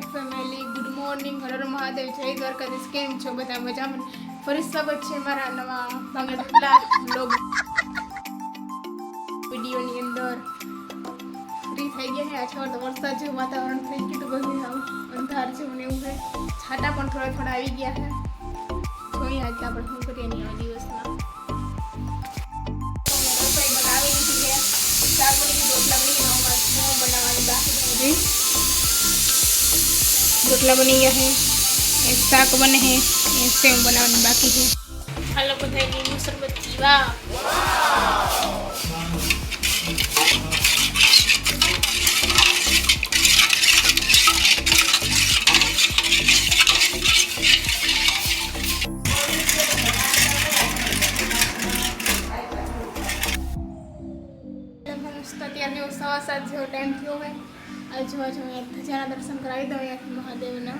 Family good morning, Har Har Mahadev, જય દ્વારકાધીશ. કેમ છો બધા? મજામાં? ફરી સ્વાગત છે મારા નવા ભાંગડા બ્લોગ વિડીયોની અંદર. ફ્રી થઈ ગયા છે. આ તો વરસાદ જેવું વાતાવરણ થઈ ગયું તો બધું આવું અંધાર જેવું ને એવું છે. છાટા પણ થોડા થોડા આવી ગયા છે. જોઈએ આજે આપણે શું કરીએ નહીં આ દિવસમાં. રસોઈ બનાવી લીધી છે. શાક બની ગયું, રોટલા બની ગયા. બનાવવાની બાકી रोटला बनी गया है, शाक बने हैं, सेव बनाने बाकी है. हेलो बताइए नींबू शरबत पीवा. અત્યારે 7:15 જેવો ટાઈમ થયો હોય. આજુબાજુ ધજાના દર્શન કરાવી દો અહીંયાથી મહાદેવના.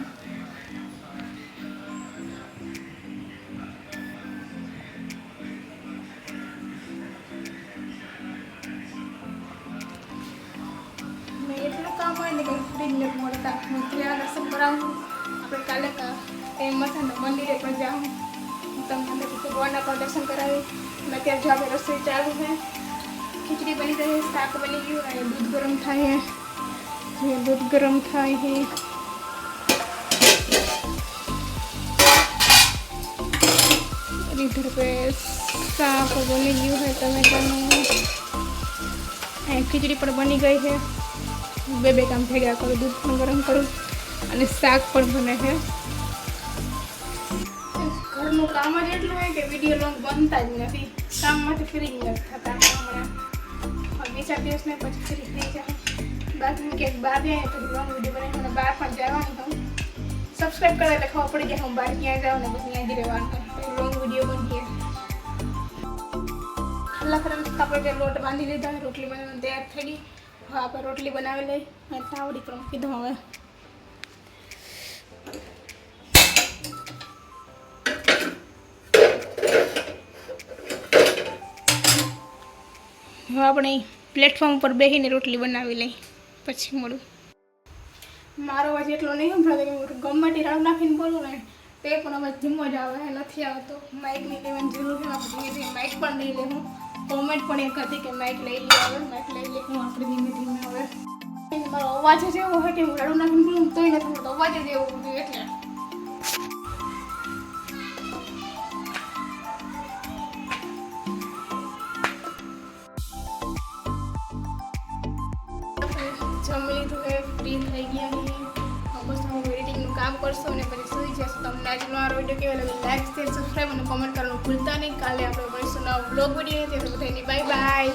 મેં એટલું કામ હોય ને કંઈ ફ્રી જ નથી મળતા. હું ધજાના દર્શન કરાવું. આપણે કાલે ટાઈમ મથાને મંદિરે પણ જાઉં. તમને ભગવાનના પણ દર્શન કરાવી. અને અત્યારે જો આપણે રસોઈ ચાલુ છે. ખીચડી બની રહી, શાક બની ગયું અને દૂધ ગરમ થાય છે. ये दूध गरम था है. इधर पे शाक बनी गયું है. टमाटरનું ખીચડી પણ બની ગઈ છે. બે કામ થઈ ગયા. કરું દૂધ પણ ગરમ કરું અને શાક પણ બને છે. ઘરનું કામ જ એટલું હોય કે વિડીયો લોંગ બનતા જ નથી. કામમાંથી ફ્રી જ નથી થતા. હમણાં 2-4 દિવસને પછી ફ્રી થઈ જાય. બાકી કે બહાર જાય તો લોંગ વિડીયો બનાવીને બહાર પણ જવાનું હું સબસ્ક્રાઈબ કરે એટલે ખબર પડી જાય હું બહાર ક્યાં જાઉં ને પછી ત્યાં જ રહેવાનું. લોંગ વિડીયો બનીએ. આપણે લોટ બાંધી લીધા. રોટલી બનાવવાનું તૈયાર થઈ ગઈ. હવે આપણે રોટલી બનાવી લઈ અને તાવડી પણ મૂકી દઉં. હવે આપણે પ્લેટફોર્મ ઉપર બેસીને રોટલી બનાવી લઈ. પછી મળું. મારો અવાજ એટલો નહીં સંભળાતો કે ગમે તે રાડું નાખીને બોલું ને તે પણ અવાજ ધીમો જ આવે. નથી આવતો. માઇકની લેવાની જરૂર છે. આપણે ધીમે ધીમે માઇક પણ લઈ લેવું. કોમેન્ટ પણ એક હતી કે માઇક લઈ લે. હવે માઇક લઈ લે હું આપણે ધીમે ધીમે. હવે મારો અવાજ જ એવો હોય કે હું રાડું નાખીને બોલું તોય નથી આવતો. અવાજ જ એવો હોય એટલે. જમી લીધું છે. ફ્રી થઈ ગયા છીએ. બસ હું એડિટિંગનું કામ કરશો અને પછી સુઈ જશો. તમને આજનો આ વિડીયો કેવો લાગે લાઈક, શેર, સબસ્ક્રાઈબ અને કોમેન્ટ કરવાનું ભૂલતા નહીં. કાલે આપણે મળીશું નવા બ્લોગ વિડીયો. ત્યાં બધાની બાય બાય.